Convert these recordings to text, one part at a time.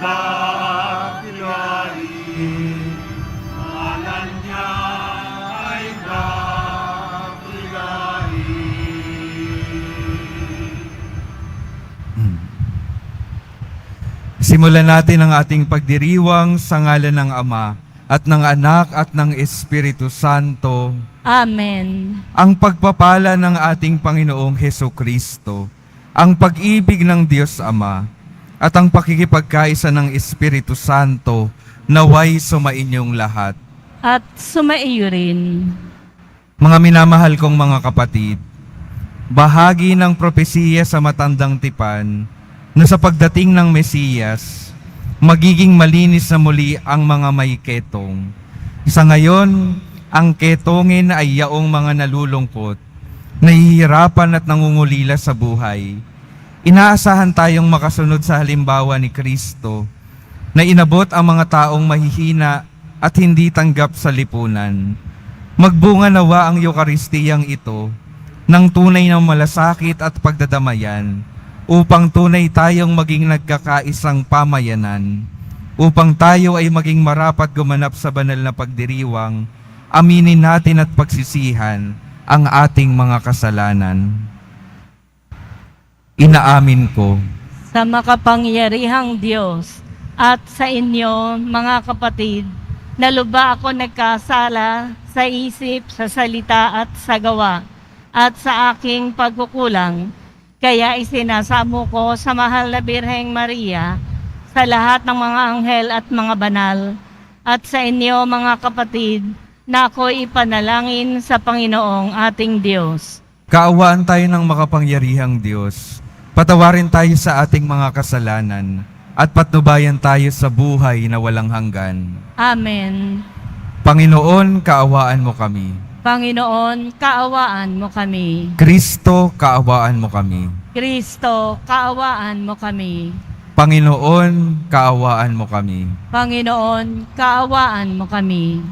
dakilain, ngalan niya ay dakilain. Simulan natin ang ating pagdiriwang sa ngalan ng Ama, at ng Anak, at ng Espiritu Santo. Amen. Ang pagpapala ng ating Panginoong Hesukristo, ang pag-ibig ng Diyos Ama, at ang pakikipagkaisa ng Espiritu Santo, naway sumainyong lahat. At sumaiyo rin. Mga minamahal kong mga kapatid, bahagi ng propesiya sa matandang tipan na sa pagdating ng Mesiyas, magiging malinis na muli ang mga may ketong. Sa ngayon, ang ketongin ay yaong mga nalulungkot, nahihirapan at nangungulila sa buhay. Inaasahan tayong makasunod sa halimbawa ni Kristo, na inabot ang mga taong mahihina at hindi tanggap sa lipunan. Magbunga nawa ang Eukaristiyang ito ng tunay na malasakit at pagdadamayan, upang tunay tayong maging nagkakaisang pamayanan, upang tayo ay maging marapat gumanap sa banal na pagdiriwang, aminin natin at pagsisihan ang ating mga kasalanan. Inaamin ko Sa makapangyarihang Diyos at sa inyo, mga kapatid, na lubha ako nagkasala sa isip, sa salita at sa gawa, at sa aking pagkukulang. Kaya isinasamo ko sa mahal na Birheng Maria, sa lahat ng mga anghel at mga banal, at sa inyo mga kapatid, na ako'y ipanalangin sa Panginoong ating Diyos. kaawaan tayo ng makapangyarihang Diyos. Patawarin tayo sa ating mga kasalanan at patnubayan tayo sa buhay na walang hanggan. Amen. Panginoon, kaawaan mo kami. Panginoon, kaawaan mo kami. Kristo, kaawaan mo kami. Kristo, kaawaan mo kami. Panginoon, kaawaan mo kami. Panginoon, kaawaan mo kami.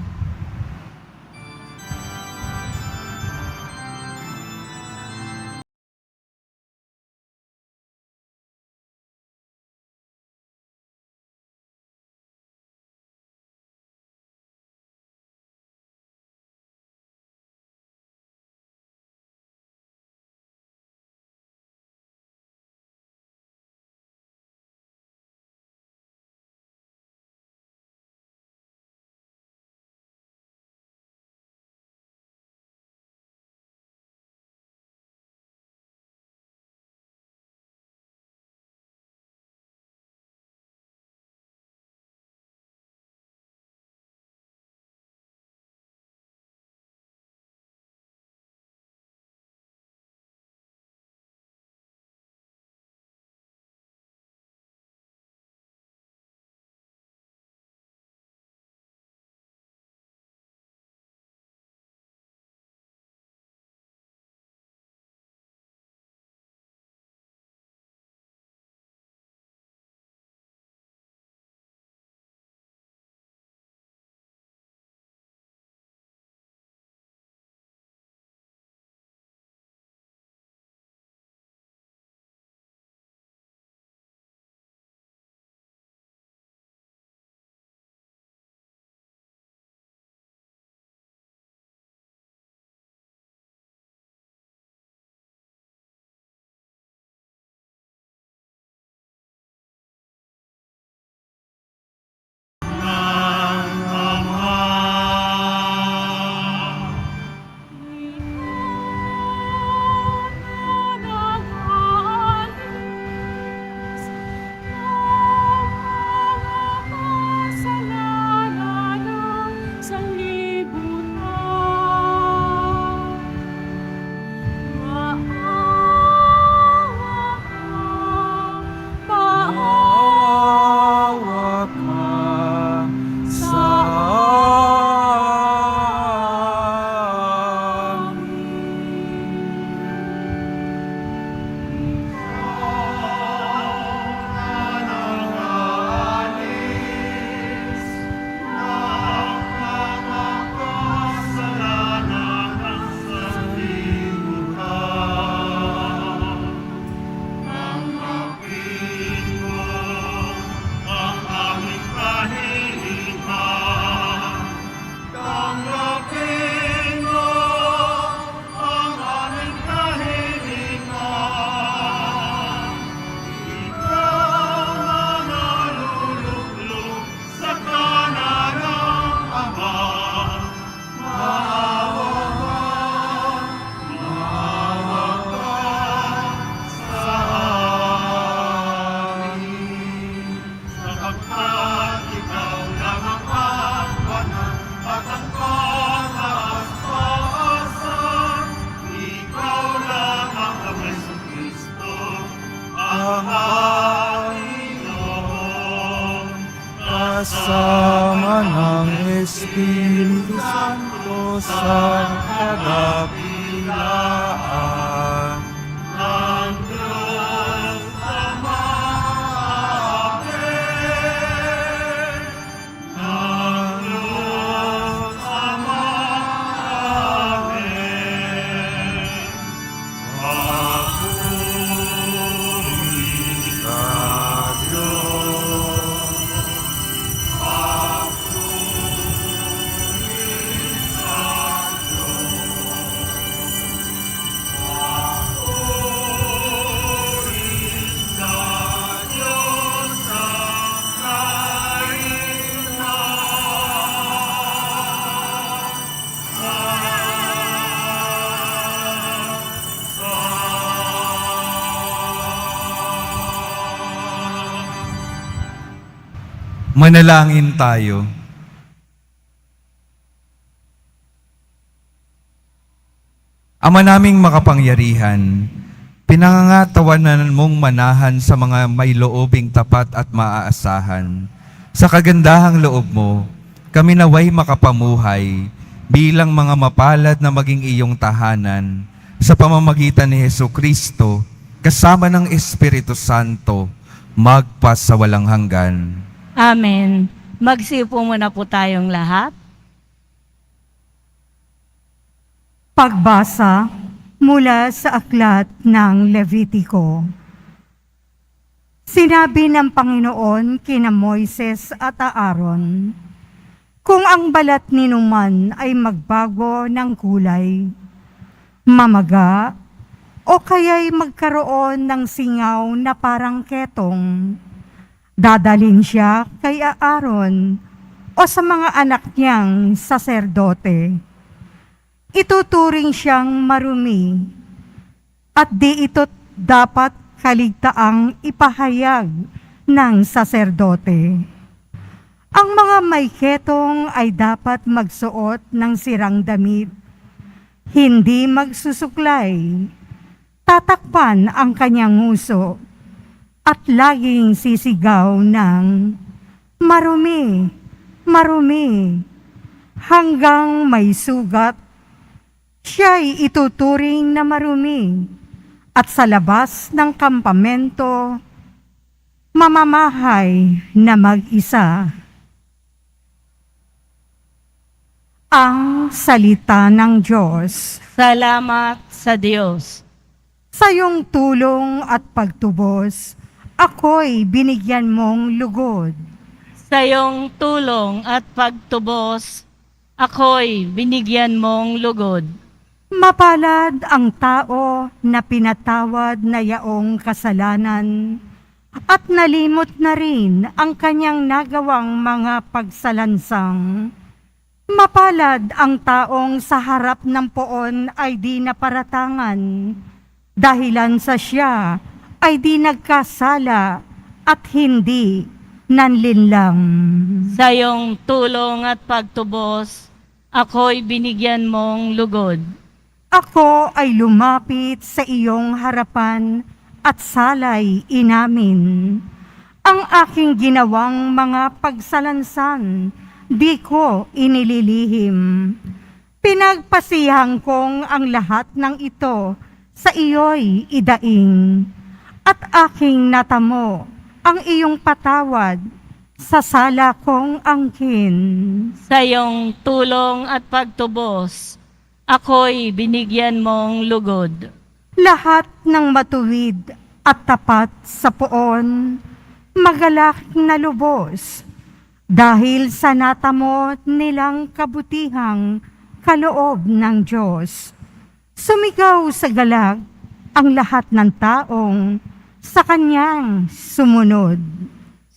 kasama ng Espiritu Santo sa kadakilaan ng Diyos Amahin, ng Diyos Amahin. Papuri sa Diyos. Manalangin tayo. Ama naming makapangyarihan, pinangangatawanan mong manahan sa mga may loobing tapat at maaasahan. Sa kagandahang loob mo, kami naway makapamuhay bilang mga mapalad na maging iyong tahanan sa pamamagitan ni Hesukristo kasama ng Espiritu Santo magpas sa walang hanggan. Amen. Magsiupo muna po tayong lahat. Pagbasa mula sa aklat ng Levitiko. Sinabi ng Panginoon kina Moises at Aaron, kung ang balat ninuman ay magbago ng kulay, mamaga, o kaya'y magkaroon ng singaw na parang ketong, dadalhin siya kay Aaron o sa mga anak niyang saserdote. Ituturing siyang marumi at di ito dapat kaligtaang ipahayag ng saserdote. Ang mga may ketong ay dapat magsuot ng sirang damit, hindi magsusuklay, tatakpan ang kanyang nguso, at laging sisigaw ng marumi, marumi, hanggang may sugat. Siya'y ituturing na marumi, at sa labas ng kampamento, mamamahay na mag-isa. Ang salita ng Diyos. Salamat sa Diyos. Sa iyong tulong at pagtubos, ako'y binigyan mong lugod. Sa iyong tulong at pagtubos, ako'y binigyan mong lugod. Mapalad ang tao na pinatawad na yaong kasalanan at nalimot na rin ang kanyang nagawang mga pagsalansang. Mapalad ang taong sa harap ng poon ay di naparatangan, dahilan sa siya ay di nagkasala at hindi nanlinlang. Sa iyong tulong at pagtubos, ako'y binigyan mong lugod. Ako ay lumapit sa iyong harapan at salay inamin. Ang aking ginawang mga pagsalansan, di ko inililihim. Pinagpasihan kong ang lahat ng ito sa iyo'y idaing, at aking natamo ang iyong patawad sa sala kong angkin. Sa iyong tulong at pagtubos, ako'y binigyan mong lugod. Lahat ng matuwid at tapat sa poon, magalak na lubos, dahil sa natamo nilang kabutihang kaloob ng Diyos. Sumigaw sa galak ang lahat ng taong sa kanyang sumunod.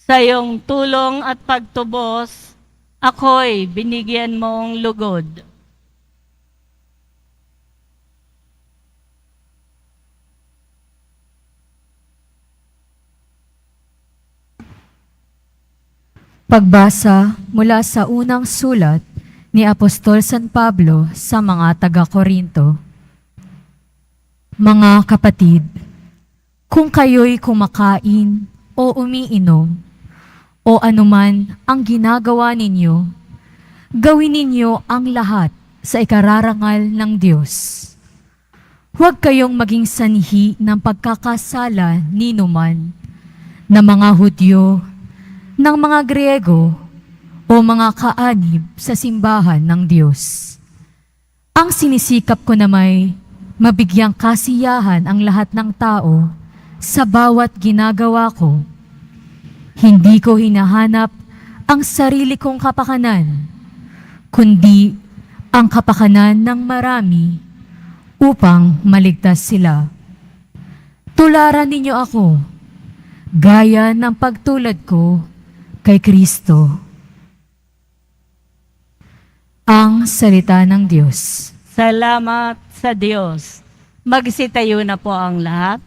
Sa iyong tulong at pagtubos, ako'y binigyan mong lugod. Pagbasa mula sa unang sulat ni Apostol San Pablo sa mga taga-Korinto. Mga kapatid, kung kayo'y kumakain o umiinom o anuman ang ginagawa ninyo, gawin ninyo ang lahat sa ikararangal ng Diyos. Huwag kayong maging sanhi ng pagkakasala ninuman na mga Hudyo, ng mga Griego o mga kaanib sa simbahan ng Diyos. Ang sinisikap ko na may mabigyang kasiyahan ang lahat ng tao sa bawat ginagawa ko. Hindi ko hinahanap ang sarili kong kapakanan, kundi ang kapakanan ng marami upang maligtas sila. Tularan ninyo ako, gaya ng pagtulad ko kay Kristo. Ang salita ng Diyos. Salamat sa Diyos. Magsitayo na po ang lahat.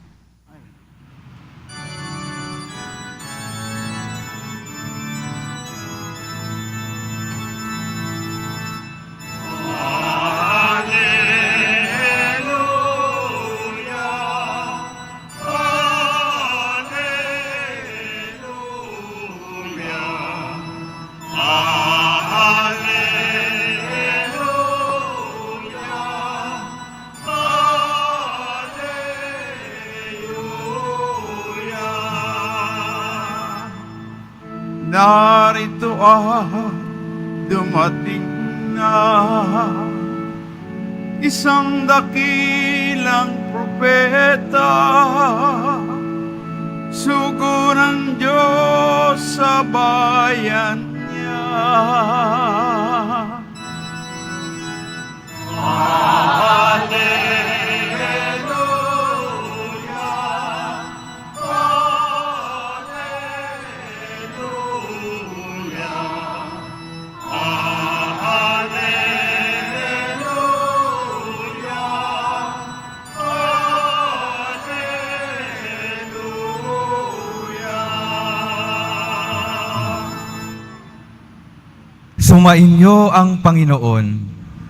Narito dumating na isang dakilang propeta, sugo ng Diyos sa bayan niya. Sumainyo ang Panginoon.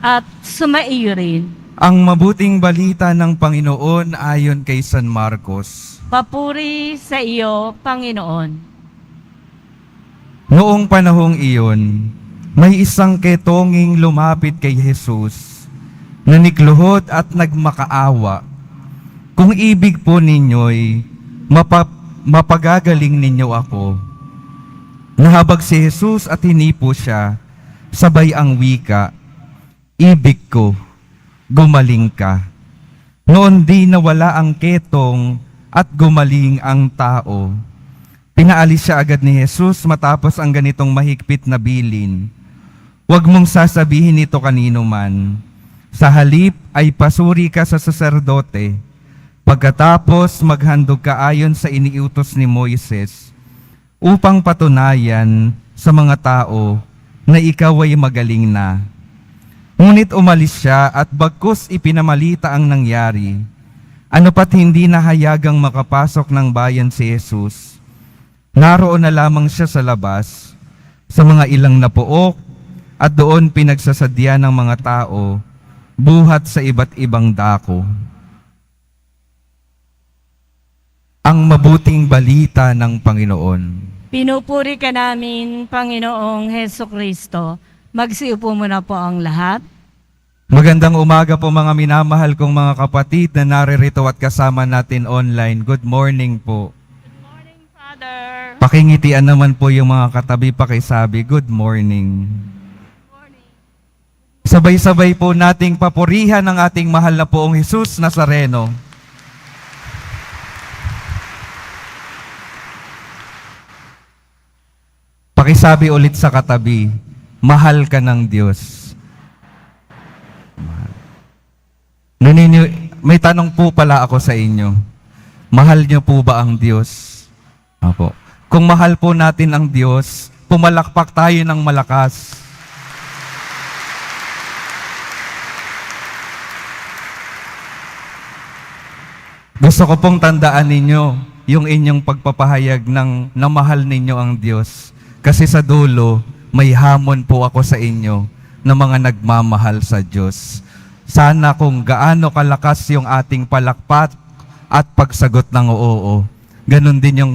At sumaiyo rin. Ang mabuting balita ng Panginoon ayon kay San Marcos. Papuri sa iyo, Panginoon. Noong panahong iyon, may isang ketonging lumapit kay Jesus, nanikluhod at nagmakaawa. Kung ibig po ninyo'y mapagagaling ninyo ako. Nahabag si Jesus at hinipo siya, sabay ang wika, ibig ko, gumaling ka. Noon di nawala ang ketong at gumaling ang tao. Pinaalis siya agad ni Jesus matapos ang ganitong mahigpit na bilin. Huwag mong sasabihin ito kanino man. Sa halip ay pasuri ka sa saserdote. Pagkatapos maghandog ka ayon sa iniutos ni Moises, upang patunayan sa mga tao na ikaw ay magaling na. Ngunit umalis siya at bagkus ipinamalita ang nangyari. Ano pat hindi nahayagang makapasok ng bayan si Jesus. Naroon na lamang siya sa labas, sa mga ilang napuok, at doon pinagsasadya ng mga tao, buhat sa iba't ibang dako. Ang mabuting balita ng Panginoon. Pinupuri ka namin, Panginoong Heso Kristo. Magsiupo muna po ang lahat. Magandang umaga po mga minamahal kong mga kapatid na naririto at kasama natin online. Good morning po. Good morning, Father. Pakingitian naman po yung mga katabi, pakisabi, good morning. Sabay-sabay po nating papurihan ang ating mahal na poong Jesus Nazareno. Pakisabi ulit sa katabi, mahal ka ng Diyos. May tanong po pala ako sa inyo. Mahal niyo po ba ang Diyos? Apo. Kung mahal po natin ang Diyos, pumalakpak tayo ng malakas. Gusto ko pong tandaan ninyo yung inyong pagpapahayag ng namahal ninyo ang Diyos. Kasi sa dulo, may hamon po ako sa inyo na mga nagmamahal sa Diyos. Sana kung gaano kalakas yung ating palakpak at pagsagot ng oo, ganun din yung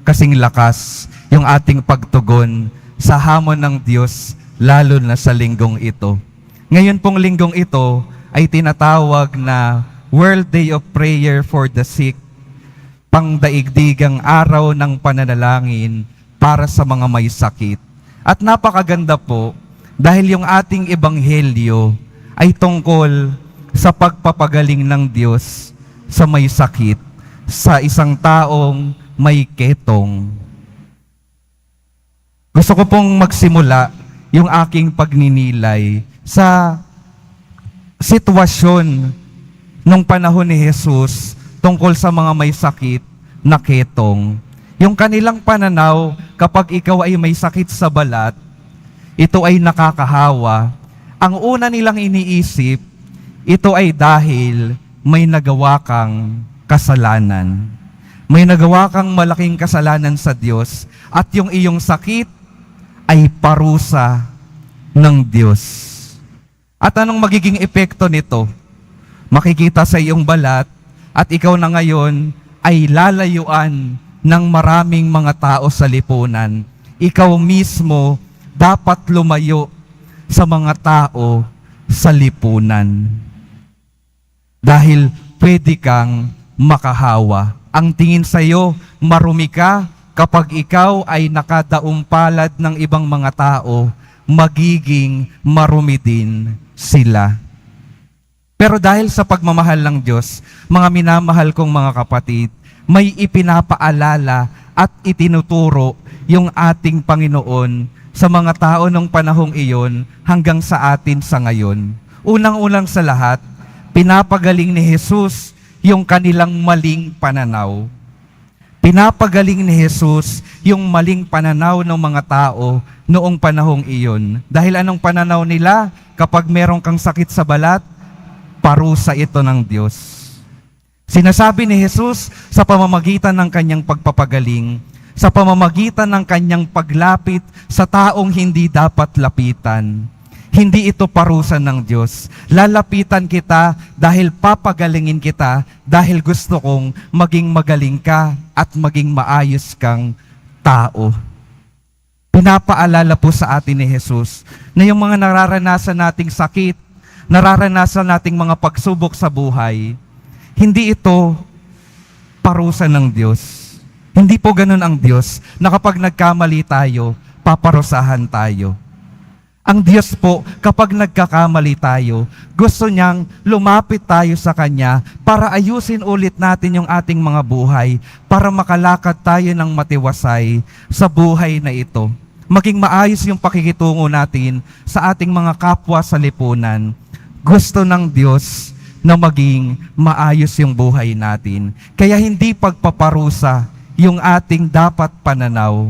kasing lakas yung ating pagtugon sa hamon ng Diyos, lalo na sa linggong ito. Ngayon pong linggong ito ay tinatawag na World Day of Prayer for the Sick, pangdaigdigang araw ng pananalangin para sa mga may sakit. At napakaganda po dahil yung ating ebanghelyo ay tungkol sa pagpapagaling ng Diyos sa may sakit, sa isang taong may ketong. Gusto ko pong magsimula yung aking pagninilay sa sitwasyon nung panahon ni Jesus tungkol sa mga may sakit na ketong. Yung kanilang pananaw, kapag ikaw ay may sakit sa balat, ito ay nakakahawa. Ang una nilang iniisip, ito ay dahil may nagawa kang kasalanan. May nagawa kang malaking kasalanan sa Diyos at yung iyong sakit ay parusa ng Diyos. At anong magiging epekto nito? Makikita sa iyong balat at ikaw na ngayon ay lalayuan ng maraming mga tao sa lipunan. Ikaw mismo dapat lumayo sa mga tao sa lipunan. Dahil pwede kang makahawa. Ang tingin sa iyo, marumi ka. Kapag ikaw ay nakadaumpalad ng ibang mga tao, magiging marumi din sila. Pero dahil sa pagmamahal ng Diyos, mga minamahal kong mga kapatid, may ipinapaalala at itinuturo yung ating Panginoon sa mga tao ng panahong iyon hanggang sa atin sa ngayon. Unang-unang sa lahat, pinapagaling ni Jesus yung kanilang maling pananaw. Pinapagaling ni Jesus yung maling pananaw ng mga tao noong panahong iyon. Dahil anong pananaw nila? Kapag meron kang sakit sa balat, parusa ito ng Diyos. Sinasabi ni Jesus sa pamamagitan ng kanyang pagpapagaling, sa pamamagitan ng kanyang paglapit sa taong hindi dapat lapitan. Hindi ito parusa ng Diyos. Lalapitan kita dahil papagalingin kita dahil gusto kong maging magaling ka at maging maayos kang tao. Pinapaalala po sa atin ni Jesus na yung mga nararanasan nating sakit, nararanasan nating mga pagsubok sa buhay, hindi ito parusa ng Diyos. Hindi po ganun ang Diyos na kapag nagkamali tayo, paparusahan tayo. Ang Diyos po, kapag nagkakamali tayo, gusto niyang lumapit tayo sa Kanya para ayusin ulit natin yung ating mga buhay, para makalakad tayo ng matiwasay sa buhay na ito. Maging maayos yung pakikitungo natin sa ating mga kapwa sa lipunan. Gusto ng Diyos na maging maayos yung buhay natin. Kaya hindi pagpaparusa yung ating dapat pananaw.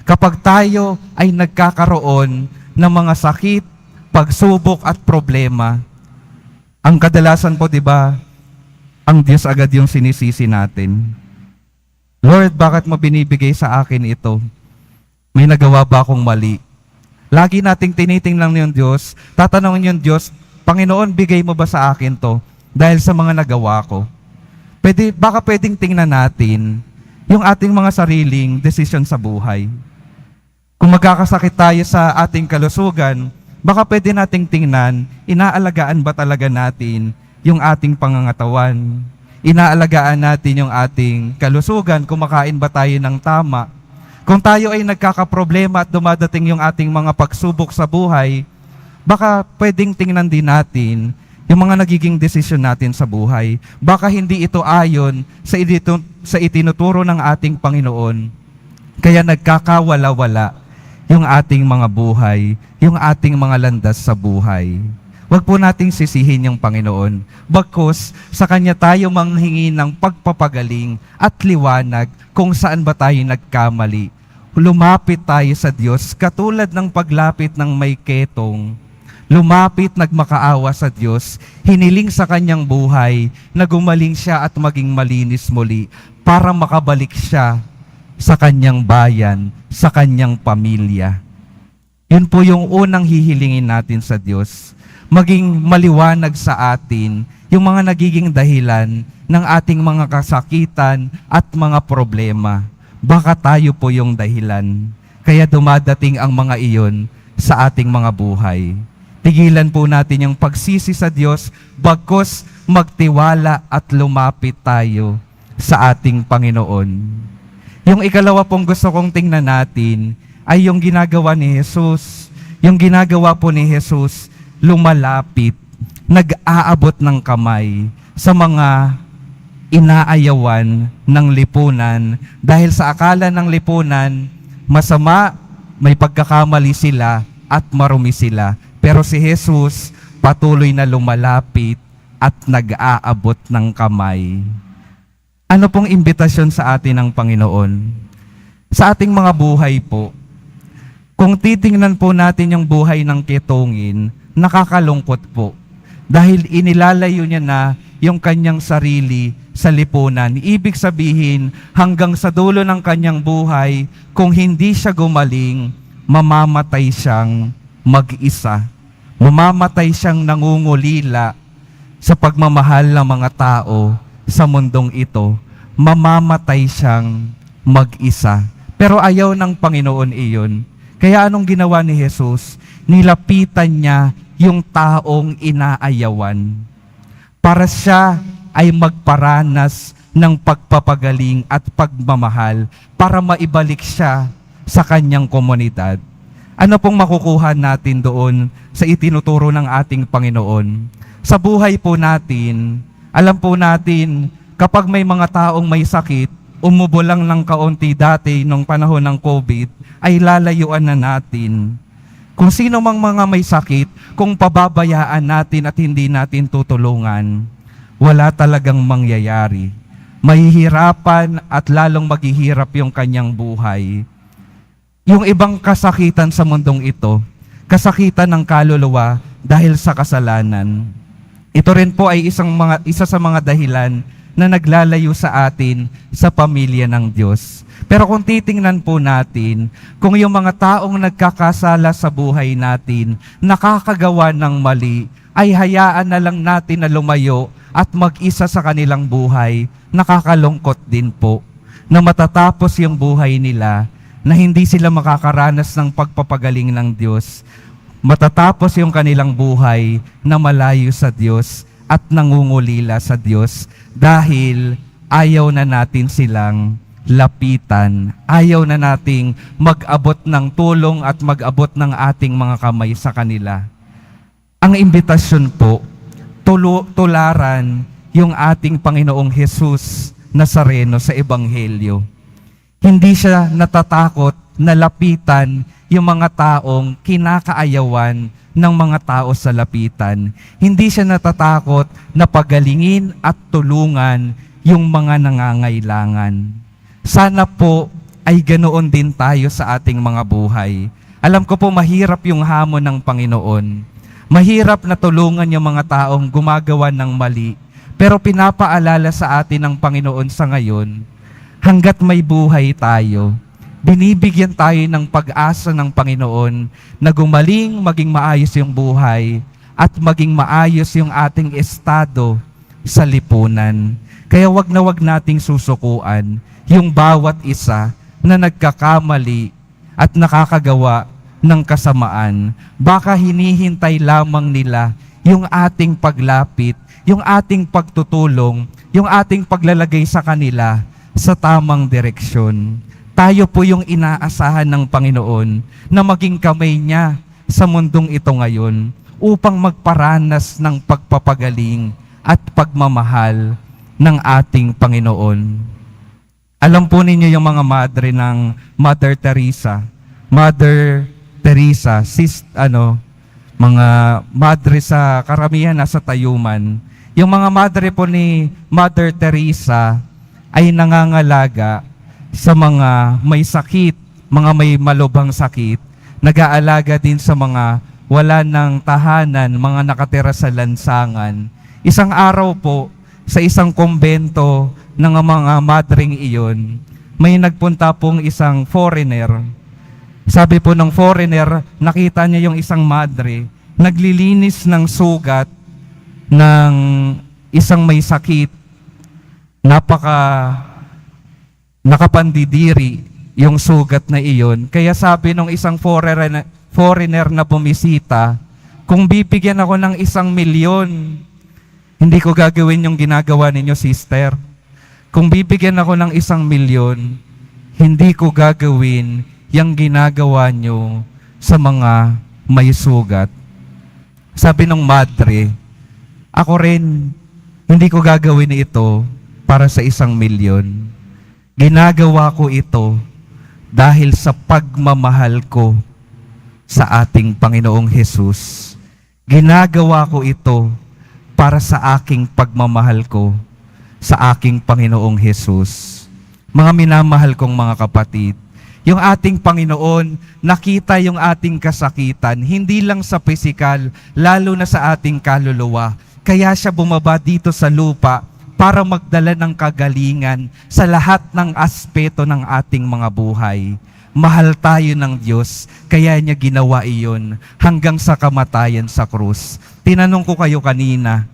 Kapag tayo ay nagkakaroon ng mga sakit, pagsubok at problema, ang kadalasan po, di ba, ang Diyos agad yung sinisisi natin. Lord, bakit mo binibigay sa akin ito? May nagawa ba akong mali? Lagi nating tinitingnan yung Diyos, tatanungin yung Diyos, Panginoon, bigay mo ba sa akin to dahil sa mga nagawa ko? Baka pwedeng tingnan natin yung ating mga sariling desisyon sa buhay. Kung magkakasakit tayo sa ating kalusugan, baka pwede nating tingnan, inaalagaan ba talaga natin yung ating pangangatawan? Inaalagaan natin yung ating kalusugan, kumakain ba tayo ng tama? Kung tayo ay nagkakaproblema at dumadating yung ating mga pagsubok sa buhay, baka pwedeng tingnan din natin yung mga nagiging desisyon natin sa buhay. Baka hindi ito ayon sa itinuturo ng ating Panginoon. Kaya nagkakawala-wala yung ating mga buhay, yung ating mga landas sa buhay. Huwag po nating sisihin yung Panginoon. Bagkus, sa Kanya tayo manghingi ng pagpapagaling at liwanag kung saan ba tayo nagkamali. Lumapit tayo sa Diyos katulad ng paglapit ng may ketong. Lumapit, nagmakaawa sa Diyos, hiniling sa kanyang buhay na gumaling siya at maging malinis muli para makabalik siya sa kanyang bayan, sa kanyang pamilya. Yun po yung unang hihilingin natin sa Diyos. Maging maliwanag sa atin yung mga nagiging dahilan ng ating mga kasakitan at mga problema. Baka tayo po yung dahilan. Kaya dumadating ang mga iyon sa ating mga buhay. Tigilan po natin yung pagsisi sa Diyos, bagkus magtiwala at lumapit tayo sa ating Panginoon. Yung ikalawa pong gusto kong tingnan natin ay yung ginagawa ni Jesus. Yung ginagawa po ni Jesus, lumalapit, nag-aabot ng kamay sa mga inaayawan ng lipunan dahil sa akala ng lipunan, masama, may pagkakamali sila at marumi sila. Pero si Jesus patuloy na lumalapit at nag-aabot ng kamay. Ano pong imbitasyon sa atin ng Panginoon? Sa ating mga buhay po, kung titingnan po natin yung buhay ng Ketongin, nakakalungkot po. Dahil inilalayo niya na yung kanyang sarili sa lipunan. Ibig sabihin, hanggang sa dulo ng kanyang buhay, kung hindi siya gumaling, mamamatay siyang mag-isa. Mamamatay siyang nangungulila sa pagmamahal ng mga tao sa mundong ito. Mamamatay siyang mag-isa. Pero ayaw ng Panginoon iyon. Kaya anong ginawa ni Jesus? Nilapitan niya yung taong inaayawan para siya ay magparanas ng pagpapagaling at pagmamahal para maibalik siya sa kanyang komunidad. Ano pong makukuha natin doon sa itinuturo ng ating Panginoon? Sa buhay po natin, alam po natin, kapag may mga taong may sakit, umubo lang ng kaunti dati nung panahon ng COVID, ay lalayuan na natin. Kung sino mang mga may sakit, kung pababayaan natin at hindi natin tutulungan, wala talagang mangyayari. Mahihirapan at lalong maghihirap yung kanyang buhay. Yung ibang kasakitan sa mundong ito, kasakitan ng kaluluwa dahil sa kasalanan. Ito rin po ay isa sa mga dahilan na naglalayo sa atin sa pamilya ng Diyos. Pero kung titingnan po natin, kung yung mga taong nagkakasala sa buhay natin, nakakagawa ng mali, ay hayaan na lang natin na lumayo at mag-isa sa kanilang buhay, nakakalungkot din po na matatapos yung buhay nila na hindi sila makakaranas ng pagpapagaling ng Diyos. Matatapos yung kanilang buhay na malayo sa Diyos at nangungulila sa Diyos dahil ayaw na natin silang lapitan. Ayaw na nating mag-abot ng tulong at mag-abot ng ating mga kamay sa kanila. Ang imbitasyon po, tularan yung ating Panginoong Jesus Nazareno sa Ebanghelyo. Hindi siya natatakot na lapitan yung mga taong kinakaayawan ng mga tao sa lapitan. Hindi siya natatakot na pagalingin at tulungan yung mga nangangailangan. Sana po ay ganoon din tayo sa ating mga buhay. Alam ko po mahirap yung hamon ng Panginoon. Mahirap na tulungan yung mga taong gumagawa ng mali. Pero pinapaalala sa atin ng Panginoon sa ngayon, hanggat may buhay tayo, binibigyan tayo ng pag-asa ng Panginoon na gumaling, maging maayos yung buhay at maging maayos yung ating estado sa lipunan. Kaya wag na wag nating susukuan yung bawat isa na nagkakamali at nakakagawa ng kasamaan. Baka hinihintay lamang nila yung ating paglapit, yung ating pagtutulong, yung ating paglalagay sa kanila sa tamang direksyon. Tayo po yung inaasahan ng Panginoon na maging kamay niya sa mundong ito ngayon upang magparanas ng pagpapagaling at pagmamahal ng ating Panginoon. Alam po ninyo yung mga madre ng Mother Teresa. Mother Teresa, mga madre sa karamihan nasa Tayuman. Yung mga madre po ni Mother Teresa ay nangangalaga sa mga may sakit, mga may malubhang sakit, nag-aalaga din sa mga wala ng tahanan, mga nakatira sa lansangan. Isang araw po, sa isang kumbento ng mga madring iyon, may nagpunta pong isang foreigner. Sabi po ng foreigner, nakita niya yung isang madre, naglilinis ng sugat ng isang may sakit. Nakapandidiri yung sugat na iyon. Kaya sabi ng isang foreigner na bumisita, kung bibigyan ako ng 1,000,000, hindi ko gagawin yung ginagawa ninyo, sister. Kung bibigyan ako ng 1,000,000, hindi ko gagawin yung ginagawa nyo sa mga may sugat. Sabi ng madre, ako rin, hindi ko gagawin ito para sa 1,000,000. Ginagawa ko ito dahil sa pagmamahal ko sa ating Panginoong Hesus. Ginagawa ko ito para sa aking pagmamahal ko sa aking Panginoong Hesus. Mga minamahal kong mga kapatid, yung ating Panginoon, nakita yung ating kasakitan, hindi lang sa pisikal, lalo na sa ating kaluluwa. Kaya siya bumaba dito sa lupa para magdala ng kagalingan sa lahat ng aspeto ng ating mga buhay. Mahal tayo ng Diyos, kaya niya ginawa iyon hanggang sa kamatayan sa krus. Tinanong ko kayo kanina,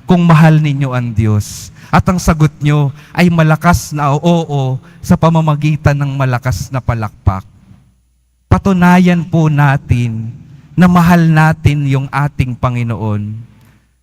kung mahal ninyo ang Diyos. At ang sagot nyo ay malakas na oo sa pamamagitan ng malakas na palakpak. Patunayan po natin na mahal natin yung ating Panginoon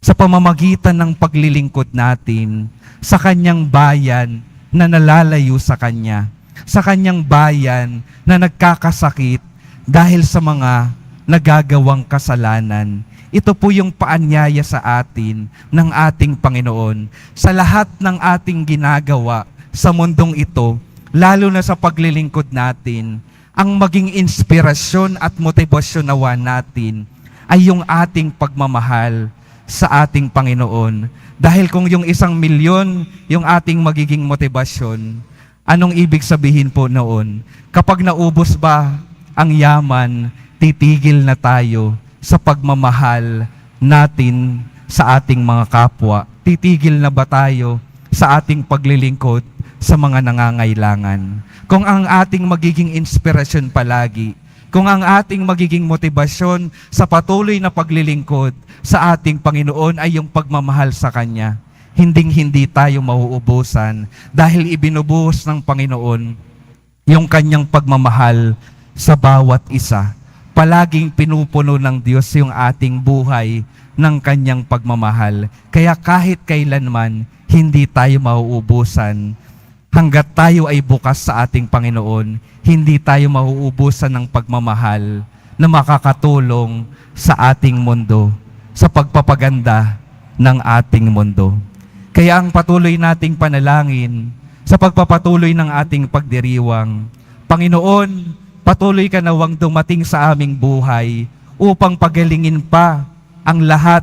sa pamamagitan ng paglilingkod natin sa Kanyang bayan na nalalayo sa Kanya, sa Kanyang bayan na nagkakasakit dahil sa mga nagagawang kasalanan. Ito po yung paanyaya sa atin ng ating Panginoon sa lahat ng ating ginagawa sa mundong ito, lalo na sa paglilingkod natin. Ang maging inspirasyon at motibasyon nawa natin ay yung ating pagmamahal sa ating Panginoon. Dahil kung yung 1,000,000 yung ating magiging motibasyon, anong ibig sabihin po noon? Kapag naubos ba ang yaman, titigil na tayo sa pagmamahal natin sa ating mga kapwa. Titigil na ba tayo sa ating paglilingkod sa mga nangangailangan? Kung ang ating magiging inspirasyon palagi, kung ang ating magiging motibasyon sa patuloy na paglilingkod sa ating Panginoon ay yung pagmamahal sa Kanya, hinding-hindi tayo mauubusan dahil ibinubuhos ng Panginoon yung Kanyang pagmamahal sa bawat isa. Palaging pinupuno ng Diyos yung ating buhay ng Kanyang pagmamahal. Kaya kahit kailanman, hindi tayo mauubusan. Hanggat tayo ay bukas sa ating Panginoon, hindi tayo mauubusan ng pagmamahal na makakatulong sa ating mundo, sa pagpapaganda ng ating mundo. Kaya ang patuloy nating panalangin, sa pagpapatuloy ng ating pagdiriwang, Panginoon, patuloy ka nawang dumating sa aming buhay upang pagalingin pa ang lahat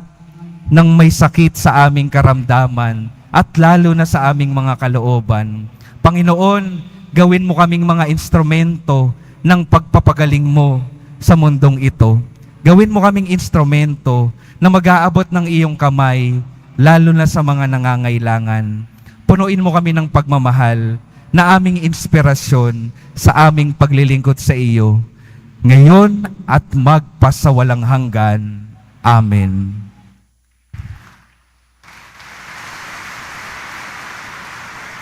ng may sakit sa aming karamdaman at lalo na sa aming mga kalooban. Panginoon, gawin mo kaming mga instrumento ng pagpapagaling mo sa mundong ito. Gawin mo kaming instrumento na mag-aabot ng iyong kamay lalo na sa mga nangangailangan. Punuin mo kami ng pagmamahal na aming inspirasyon sa aming paglilingkod sa iyo, ngayon at magpasawalang hanggan. Amen.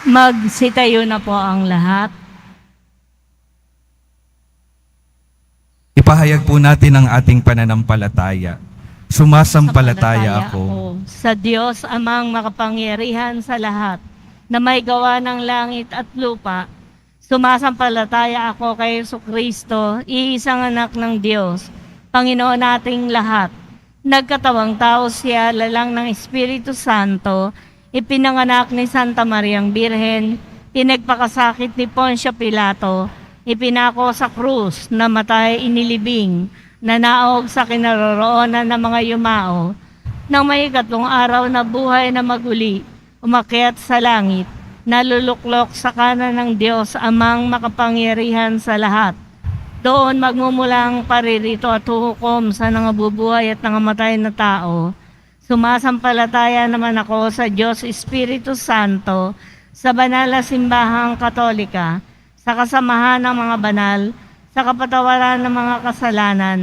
Magsitayo na po ang lahat. Ipahayag po natin ang ating pananampalataya. Sumasampalataya ako sa Diyos amang makapangyarihan sa lahat, na may gawa ng langit at lupa. Sumasampalataya ako kay Jesucristo, iisang anak ng Diyos, Panginoon nating lahat. Nagkatawang tao siya, lalang ng Espiritu Santo, ipinanganak ni Santa Mariang Birhen, pinagpakasakit ni Poncio Pilato, ipinako sa krus, namatay, inilibing, nanaog sa kinaroroonan ng mga yumao, nang may 3 araw na buhay na maguli, umakyat sa langit, naluluklok sa kanan ng Diyos amang makapangyarihan sa lahat. Doon magmumulang paririto at hukom sa nangabubuhay at nangamatay na tao. Sumasampalataya naman ako sa Diyos Espiritu Santo, sa banal na simbahang Katolika, sa kasamahan ng mga banal, sa kapatawaran ng mga kasalanan,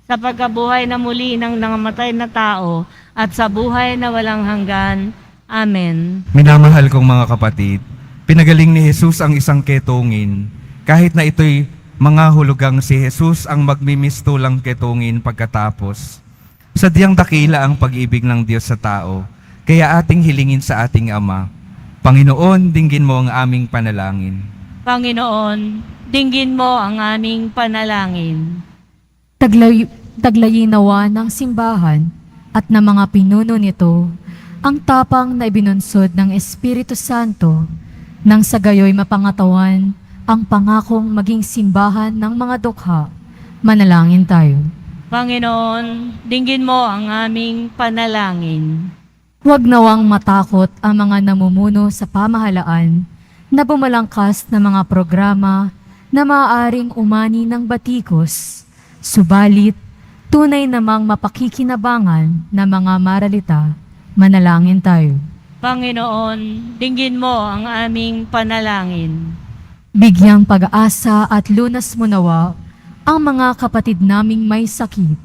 sa pagkabuhay na muli ng nangamatay na tao, at sa buhay na walang hanggan. Amen. Minamahal kong mga kapatid, pinagaling ni Jesus ang isang ketungin, kahit na ito'y mga hulugang si Jesus ang magmimistulang ketungin pagkatapos. Sadyang dakila ang pag-ibig ng Diyos sa tao, kaya ating hilingin sa ating Ama, Panginoon, dinggin mo ang aming panalangin. Panginoon, dinggin mo ang aming panalangin. Taglayin nawa ng simbahan at ng mga pinuno nito ang tapang na ibinunsod ng Espiritu Santo nang sa gayoy mapangatawan ang pangakong maging simbahan ng mga dukha. Manalangin tayo. Panginoon, dinggin mo ang aming panalangin. Huwag nawang matakot ang mga namumuno sa pamahalaan na bumalangkas na mga programa na maaaring umani ng batikos, subalit tunay namang mapakikinabangan na mga maralita. Manalangin tayo. Panginoon, dinggin mo ang aming panalangin. Bigyang pag-asa at lunas mo nawa ang mga kapatid naming may sakit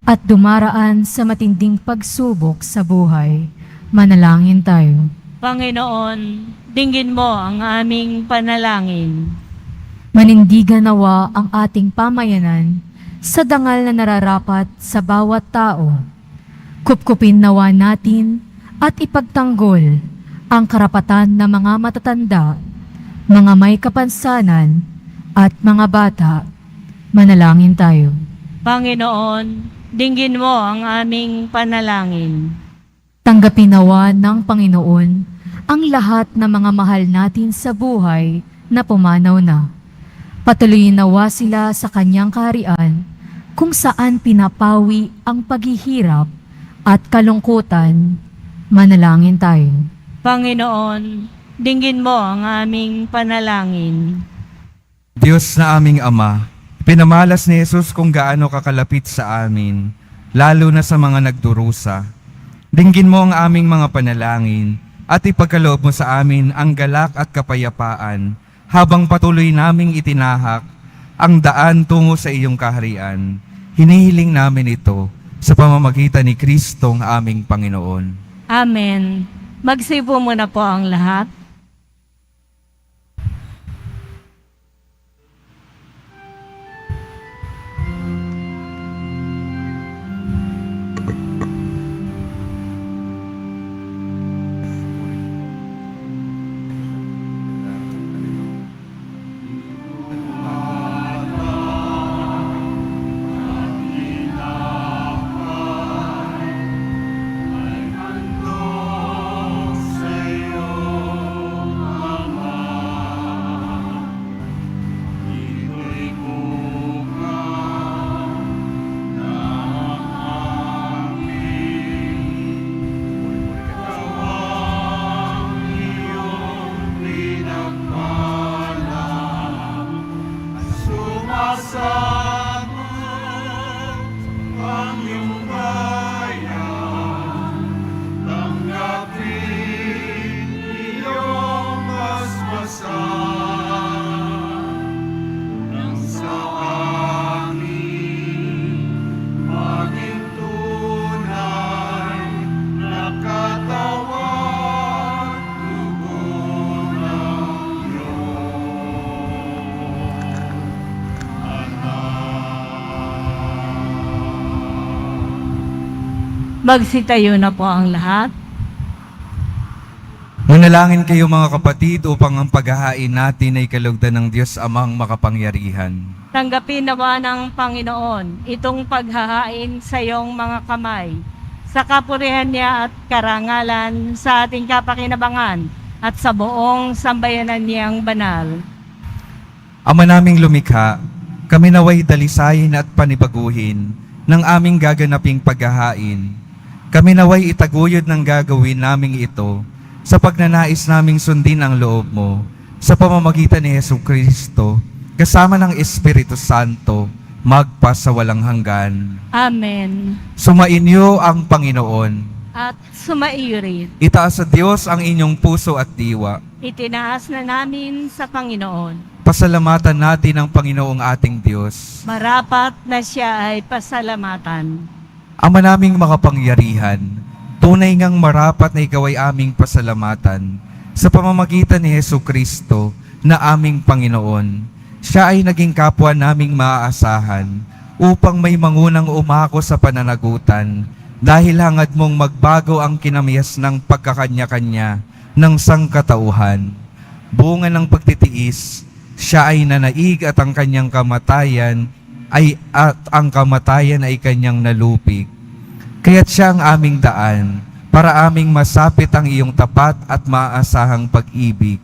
at dumaraan sa matinding pagsubok sa buhay. Manalangin tayo. Panginoon, dinggin mo ang aming panalangin. Manindigan nawa ang ating pamayanan sa dangal na nararapat sa bawat tao. Kupkupin nawa natin at ipagtanggol ang karapatan ng mga matatanda, mga may kapansanan, at mga bata. Manalangin tayo. Panginoon, dinggin mo ang aming panalangin. Tanggapin nawa ng Panginoon ang lahat ng mga mahal natin sa buhay na pumanaw na. Patuloyin nawa sila sa kanyang kaharian kung saan pinapawi ang paghihirap at kalungkutan. Manalangin tayo. Panginoon, dinggin mo ang aming panalangin. Diyos na aming Ama, pinamalas ni Jesus kung gaano kakalapit sa amin, lalo na sa mga nagdurusa. Dinggin mo ang aming mga panalangin at ipagkaloob mo sa amin ang galak at kapayapaan habang patuloy naming itinahak ang daan tungo sa iyong kaharian. Hinihiling namin ito sa pamamagitan ni Kristong aming Panginoon. Amen. Magsipo muna po ang lahat. Magsitayo na po ang lahat. Manalangin kayo mga kapatid upang ang paghahain natin ay kalugdan ng Diyos Amang makapangyarihan. Tanggapin nawa ng Panginoon itong paghahain sa iyong mga kamay, sa kapurihan niya at karangalan, sa ating kapakinabangan at sa buong sambayanan niyang banal. Ama naming lumikha, kami naway dalisayin at panibaguhin ng aming gaganaping paghahain. Kami naway itaguyod ng gagawin naming ito sa pagnanais naming sundin ang loob mo sa pamamagitan ni Hesus Kristo kasama ng Espiritu Santo magpa sa walang hanggan. Amen. Sumainyo ang Panginoon. At sumaiyo rin. Itaas sa Diyos ang inyong puso at diwa. Itinaas na namin sa Panginoon. pasalamatan natin ang Panginoong ating Diyos. Marapat na siya ay pasalamatan. Ama naming makapangyarihan, tunay ngang marapat na ikaw ay aming pasalamatan sa pamamagitan ni Jesucristo na aming Panginoon. Siya ay naging kapwa naming maaasahan upang may mangunang umako sa pananagutan dahil hangad mong magbago ang kinamiyas ng pagkakanya-kanya ng sangkatauhan. Bunga ng pagtitiis, siya ay nanaig at ang kanyang kamatayan ay kanyang nalupig. Kaya't siya ang aming daan para aming masapit ang iyong tapat at maaasahang pag-ibig.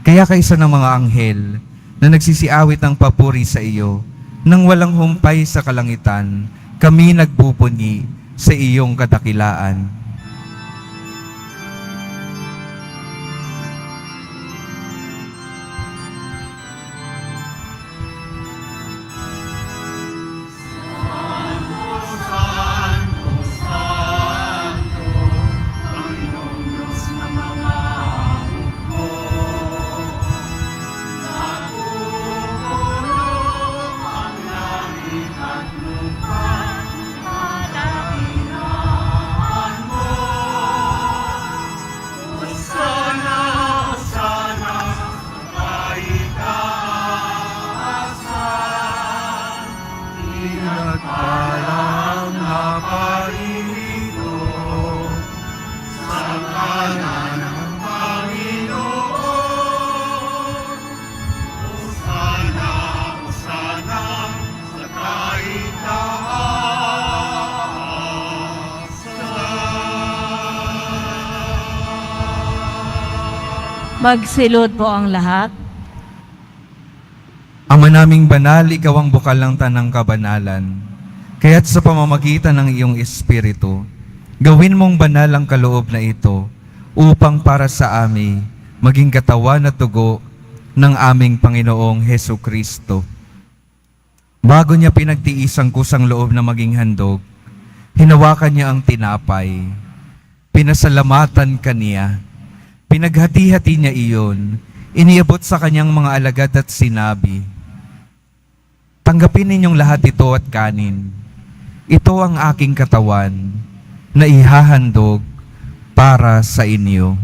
Kaya kaysa ng mga anghel na nagsisiawit ng papuri sa iyo, nang walang humpay sa kalangitan, kami nagbubunyi sa iyong kadakilaan. Parang naparito sa kanan ng Panginoon. Hosana, Hosana sa kaitaasan. Magsilod po ang lahat. Ama naming banal, ikaw ang bukal ng tanang kabanalan. Kaya't sa pamamagitan ng iyong Espiritu, gawin mong banal ang kaloob na ito upang para sa amin maging katawan at dugo ng aming Panginoong Hesukristo. Bago niya pinagtiis ang kusang loob na maging handog, hinawakan niya ang tinapay. Pinasalamatan kaniya. Pinaghati-hati niya iyon. Iniabot sa kanyang mga alagad at sinabi, "Tanggapin ninyong lahat ito at kanin. Ito ang aking katawan na ihahandog para sa inyo."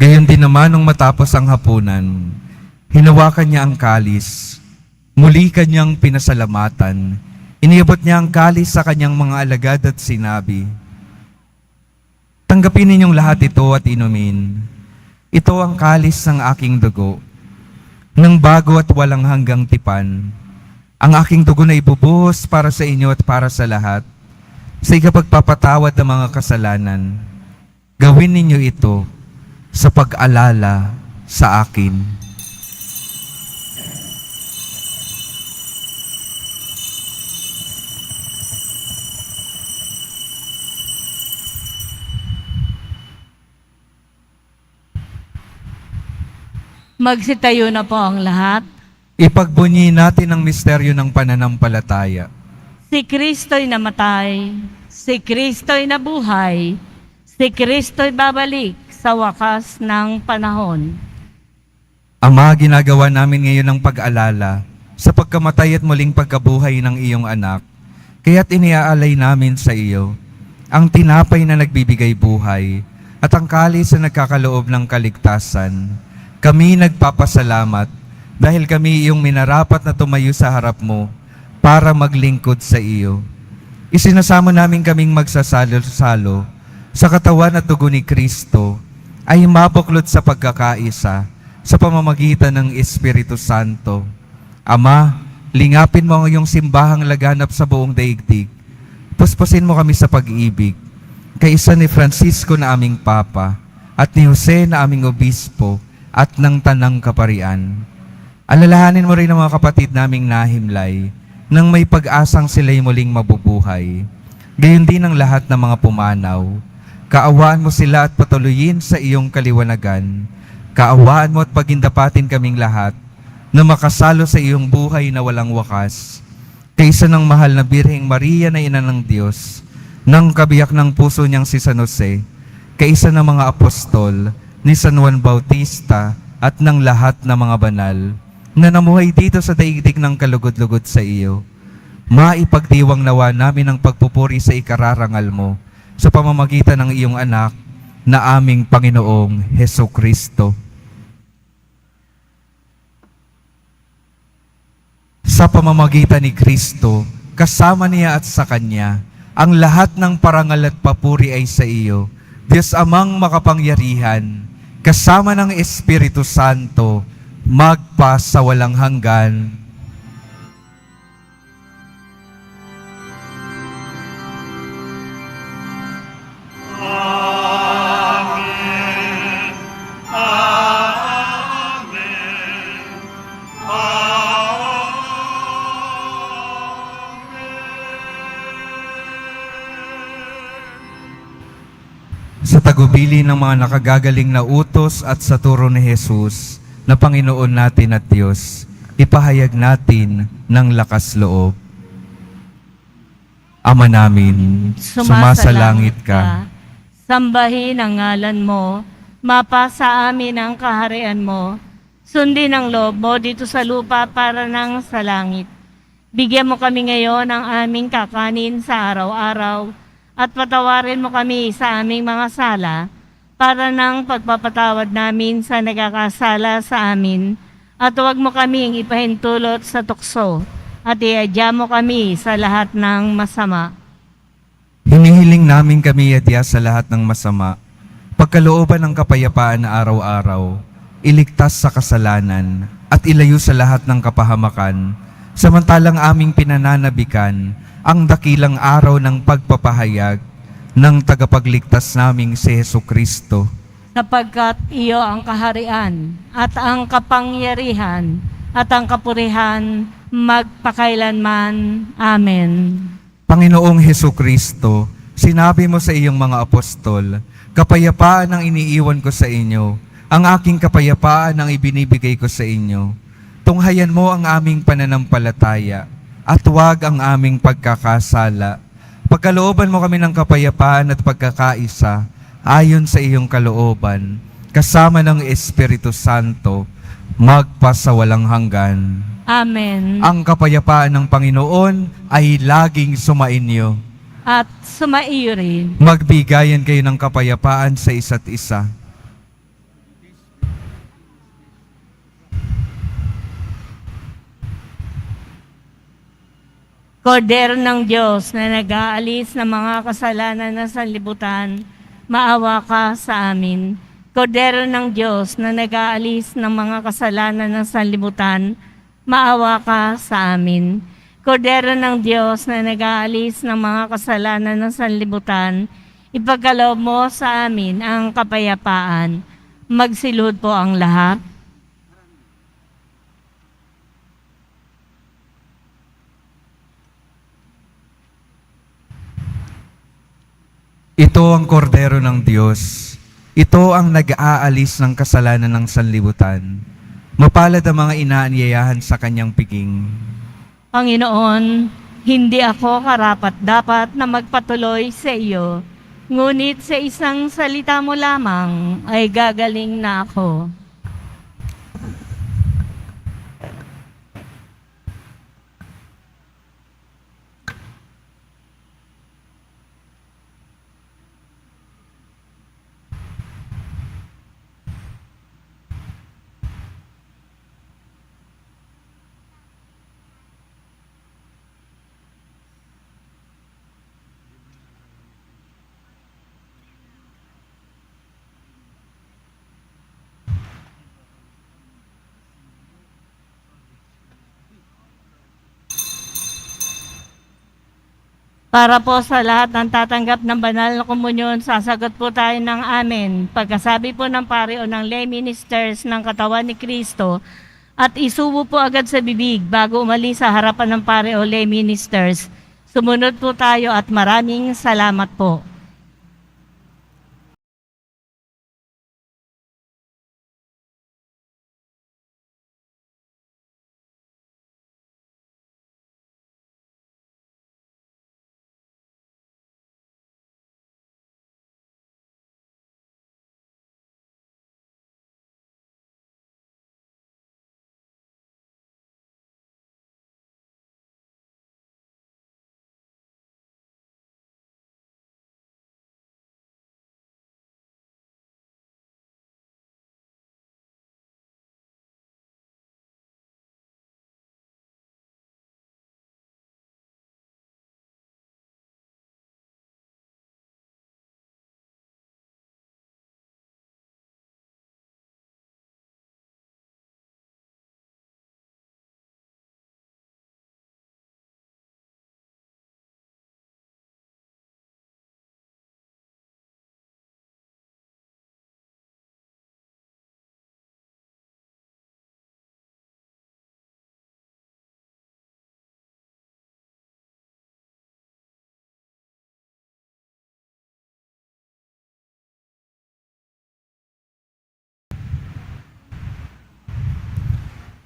Gayon din naman nung matapos ang hapunan, hinawakan niya ang kalis, muli kanyang pinasalamatan, iniabot niya ang kalis sa kanyang mga alagad at sinabi, "Tanggapin ninyong lahat ito at inumin. Ito ang kalis ng aking dugo, ng bago at walang hanggang tipan. Ang aking dugo na ibubuhos para sa inyo at para sa lahat, sa ikapagpapatawad ng mga kasalanan. Gawin ninyo ito sa pag-alala sa akin." Magsitayo na po ang lahat. Ipagbunyi natin ang misteryo ng pananampalataya. Si Kristo'y namatay, si Kristo'y nabuhay, si Kristo'y babalik sa wakas ng panahon. Ama, ginagawa namin ngayon ang pag-alala sa pagkamatay at muling pagkabuhay ng iyong anak. Kaya't iniaalay namin sa iyo ang tinapay na nagbibigay buhay at ang kalis na nagkakaloob ng kaligtasan. Kami nagpapasalamat dahil kami iyong minarapat na tumayo sa harap mo para maglingkod sa iyo. Isinasamo namin kaming magsasalo-salo sa katawan at dugo ni Kristo ay mabuklod sa pagkakaisa sa pamamagitan ng Espiritu Santo. Ama, lingapin mo ang iyong simbahang laganap sa buong daigdig. Puspusin mo kami sa pag-ibig. Kaisa ni Francisco na aming Papa at ni Jose na aming Obispo at ng Tanang Kaparian. Alalahanin mo rin ang mga kapatid naming nahimlay nang may pag-asang sila'y muling mabubuhay. Gayon din ang lahat ng mga pumanaw. Kaawaan mo sila at patuloyin sa iyong kaliwanagan. Kaawaan mo at pagindapatin kaming lahat na makasalo sa iyong buhay na walang wakas, kaysa ng mahal na Birheng Maria na Ina ng Diyos, ng kabiyak ng puso niyang si San Jose, kaysa ng mga apostol, ni San Juan Bautista, at ng lahat ng mga banal, na namuhay dito sa daigdig ng kalugod-lugod sa iyo. Maipagdiwang nawa namin ang pagpupuri sa ikararangal mo sa pamamagitan ng iyong anak na aming Panginoong Heso Kristo. Sa pamamagitan ni Kristo, kasama niya at sa Kanya, ang lahat ng parangal at papuri ay sa iyo, Diyos Amang makapangyarihan, kasama ng Espiritu Santo, magpa sa walang hanggan. Amen. Amen. Sa tagubili ng mga nakagagaling na utos at sa turo ni Jesus na Panginoon natin at Diyos, ipahayag natin ng lakas loob. Ama namin, sumasalangit ka. Sambahin ang ngalan mo, mapasa amin ang kaharian mo, sundin ang loob mo dito sa lupa para nang sa langit. Bigyan mo kami ngayon ng aming kakanin sa araw-araw, at patawarin mo kami sa aming mga sala, para nang pagpapatawad namin sa nagkakasala sa amin, at huwag mo kaming ipahintulot sa tukso, at iadya mo kami sa lahat ng masama. Hinihiling namin kami adya sa lahat ng masama, pagkalooban ng kapayapaan na araw-araw, iligtas sa kasalanan, at ilayo sa lahat ng kapahamakan, samantalang aming pinananabikan ang dakilang araw ng pagpapahayag ng tagapagligtas naming si Heso Kristo. Sapagkat iyo ang kaharian, at ang kapangyarihan, at ang kapurihan, magpakailanman. Amen. Panginoong Heso Kristo, sinabi mo sa iyong mga apostol, kapayapaan ang iniiwan ko sa inyo, ang aking kapayapaan ang ibinibigay ko sa inyo. Tunghayan mo ang aming pananampalataya, at huwag ang aming pagkakasala. Pagkalooban mo kami ng kapayapaan at pagkakaisa, ayon sa iyong kalooban, kasama ng Espiritu Santo, magpa sa walang hanggan. Amen. Ang kapayapaan ng Panginoon ay laging sumainyo. At sumaiyo rin. Magbigayan kayo ng kapayapaan sa isa't isa. Kordero ng Diyos na nag-aalis ng mga kasalanan na sanlibutan, maawa ka sa amin. Kordero ng Diyos na nag-aalis ng mga kasalanan ng sanlibutan, maawa ka sa amin. Kordero ng Diyos na nag-aalis ng mga kasalanan ng sanlibutan, ipagkaloob mo sa amin ang kapayapaan. Magsilud po ang lahat. Ito ang kordero ng Diyos. Ito ang nag-aalis ng kasalanan ng sanlibutan. Mapalad ang mga inaanyayahan sa kanyang piging. Panginoon, hindi ako karapat-dapat na magpatuloy sa iyo, ngunit sa isang salita mo lamang ay gagaling na ako. Para po sa lahat ng tatanggap ng banal na komunyon, sasagot po tayo ng amen. Pagkasabi po ng pari o ng lay ministers ng katawan ni Kristo, at isubo po agad sa bibig bago umalis sa harapan ng pari o lay ministers. Sumunod po tayo at maraming salamat po.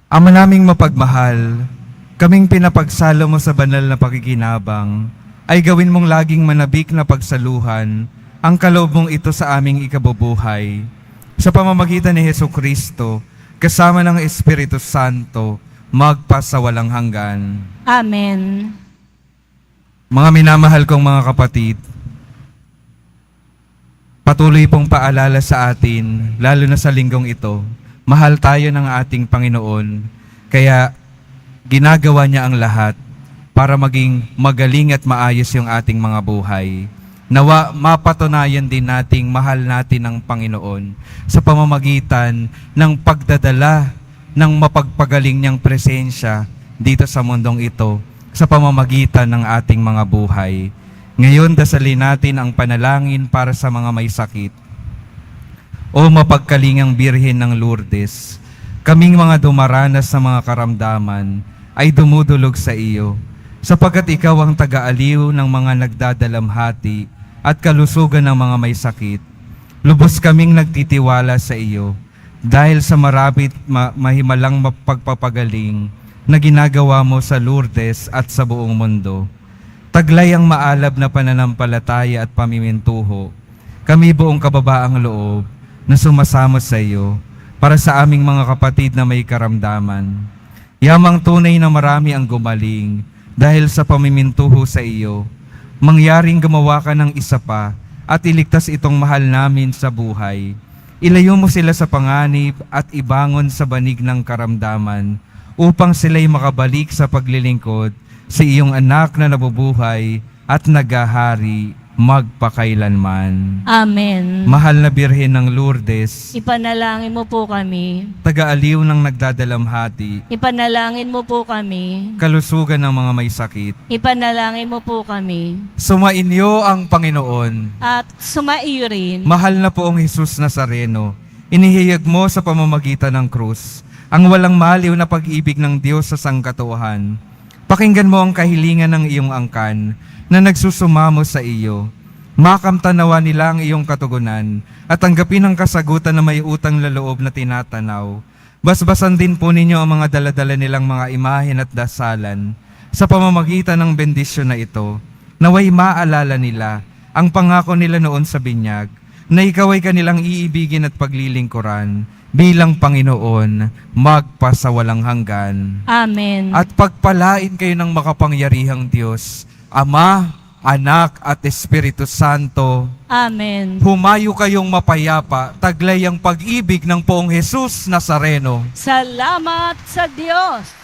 Ama naming mapagmahal, kaming pinapagsalo mo sa banal na pakikinabang, ay gawin mong laging manabik na pagsaluhan ang kaloob mong ito sa aming ikabubuhay. Sa pamamagitan ni Hesukristo, kasama ng Espiritu Santo, magpasawalang hanggan. Amen. Mga minamahal kong mga kapatid, patuloy pong paalala sa atin, lalo na sa linggong ito, mahal tayo ng ating Panginoon, kaya ginagawa niya ang lahat para maging magaling at maayos yung ating mga buhay. Nawa mapatunayan din nating mahal natin ang Panginoon sa pamamagitan ng pagdadala ng mapagpagaling niyang presensya dito sa mundong ito sa pamamagitan ng ating mga buhay. Ngayon, dasalin natin ang panalangin para sa mga may sakit. O mapagkalingang Birhen ng Lourdes, kaming mga dumaranas sa mga karamdaman ay dumudulog sa iyo, sapagkat ikaw ang taga-aliw ng mga nagdadalamhati at kalusugan ng mga may sakit. Lubos kaming nagtitiwala sa iyo dahil sa marabit mahimalang pagpapagaling na ginagawa mo sa Lourdes at sa buong mundo. Taglay ang maalab na pananampalataya at pamimintuho, kami buong kababaang loob na sumasamo sa iyo para sa aming mga kapatid na may karamdaman. Yamang tunay na marami ang gumaling dahil sa pamimintuho sa iyo. Mangyaring gumawa ka ng isa pa at iligtas itong mahal namin sa buhay. Ilayo mo sila sa panganib at ibangon sa banig ng karamdaman upang sila'y makabalik sa paglilingkod sa iyong anak na nabubuhay at nagahari magpakailanman. Amen. Mahal na Birhen ng Lourdes, Ipanalangin mo po kami. taga-aliw ng nagdadalamhati, Ipanalangin mo po kami. kalusugan ng mga may sakit, Ipanalangin mo po kami. sumainyo ang Panginoon. At sumaiyo rin. Mahal na poong Jesus Nazareno, inihayag mo sa pamamagitan ng krus ang walang maliw na pag-ibig ng Diyos sa sangkatuhan. Pakinggan mo ang kahilingan ng iyong angkan na nagsusumamo sa iyo. Makamtanawa nila ang iyong katugunan at tanggapin ang kasagutan na may utang laloob na tinatanaw. Basbasan din po ninyo ang mga daladala nilang mga imahen at dasalan. Sa pamamagitan ng bendisyon na ito, naway maalala nila ang pangako nila noon sa binyag, na ikaw ay kanilang iibigin at paglilingkuran bilang Panginoon magpasawalang hanggan. Amen. At pagpalain kayo ng makapangyarihang Diyos, Ama, Anak at Espiritu Santo. Amen. Humayo kayong mapayapa, taglay ang pag-ibig ng poong Jesus Nazareno. Salamat sa Diyos.